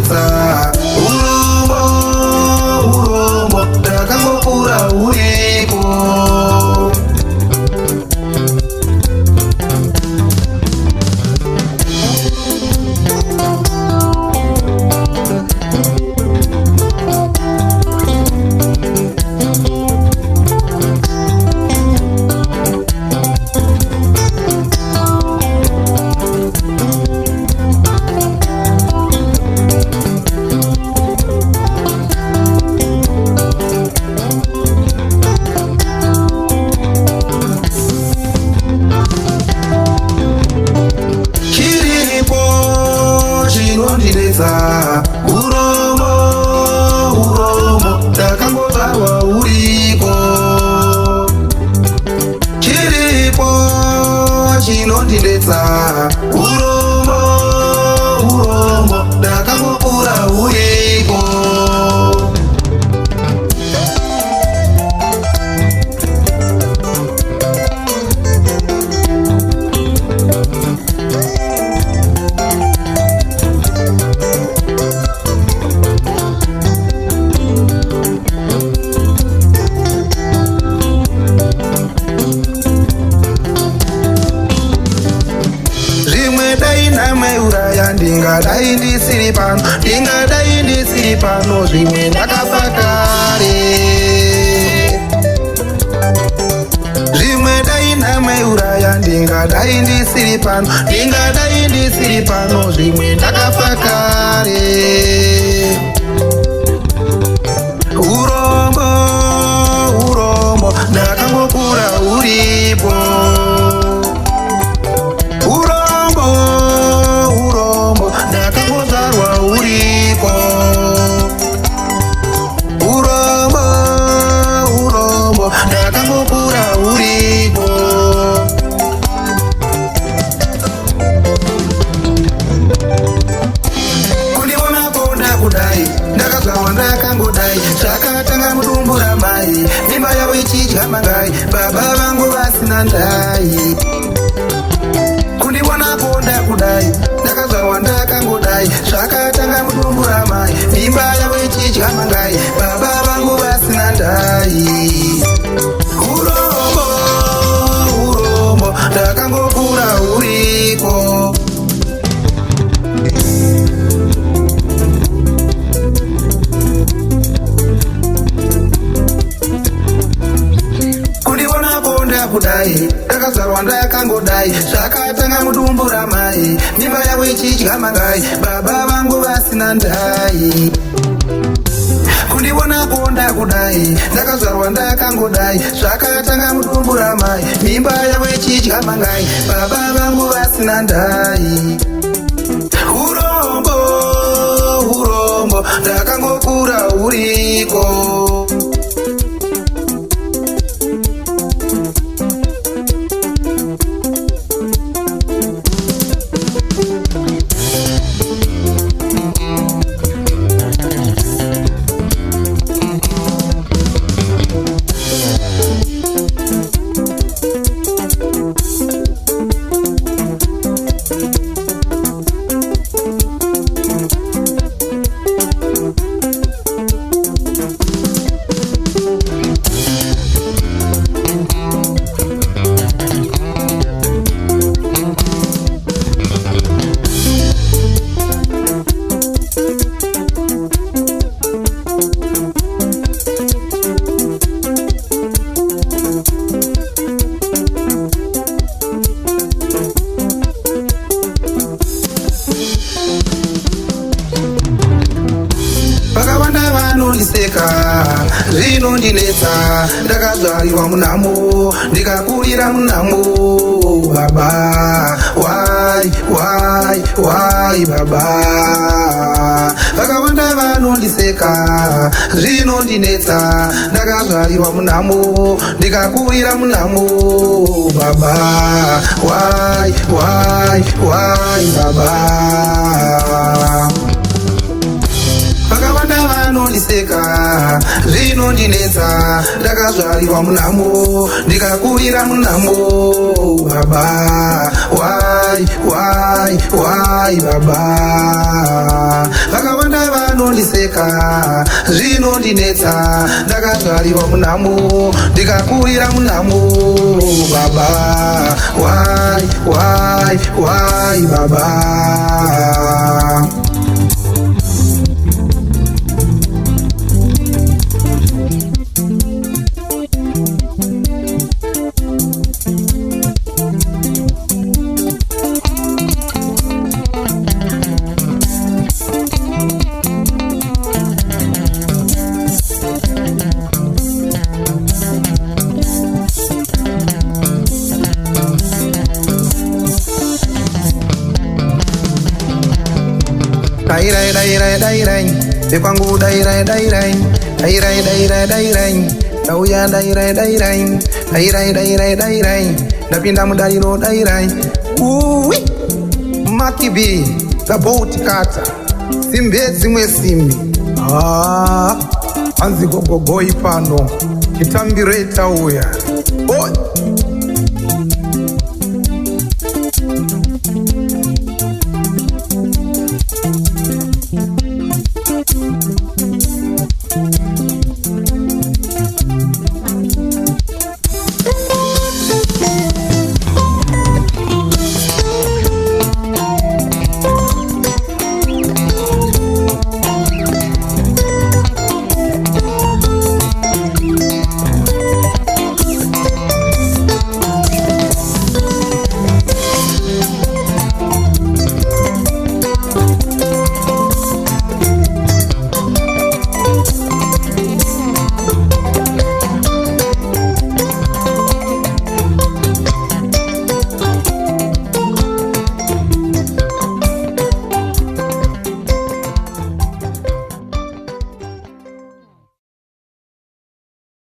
zvinondinetsa. Urombo, urombo, ndakangokura uripo. Urombo, urombo, ndakangozvarwa uripo. Chiripo chinondinetsa. Urombo, urombo, ndakangokura uripo. Ndingadai ndisiri pano, ndingadai ndisiri pano, zvimwe ndakafa kare. Zvimwe dai namweuraya, ndingadai ndisiri pano, ndingadai ndisiri pano, zvimwe ndakafa kare. Urombo, urombo, ndakangokura uripo. Ndakazvarwa ndakangodai, zvakatanga mudumbura mai, mimba yavo ichidya mangai, baba vangu vasina ndai. Kundiwonapo ndakudai, ndakazvarwa ndakangodai, zvakatanga mudumbura mai, mimba yavo ichidya mangai, baba vangu vasina ndai. Urombo, urombo, ndakangokura uripo. Kudai, ndakazvarwa ndakangodai, zvakatanga mudumbura mai, mimba yavo ichidya mangai, baba vangu vasina ndai. Kundiwonapo ndakudai, ndakazvarwa ndakangodai, zvakatanga mudumbura mai, mimba yavo ichidya mangai, baba vangu vasina ndai. Urombo, urombo, ndakangokura uriko. Zvinondinetsa, ndakazvarirwa munhamo, ndikakurira munhamo. Baba, why baba? Vakawanda vanondiseka, zvinondinetsa, ndakazvarirwa munhamo, ndikakurira munhamo. Baba, why baba? Vakawanda vanondiseka, zvinondinetsa, ndakazvarirwa munhamo, ndikakurira munhamo. Baba, why baba? Vakawanda vanondiseka zvinondinetsa ndakazvarirwa munhamo ndikakurira munhamo baba why baba. Dairai bekwangu dairai dauya dairai ndapinda mudariro dairai uwi makibi zabouti kata simbe dzimwe simbi hanzi gogogoi pano chitambireta uya oi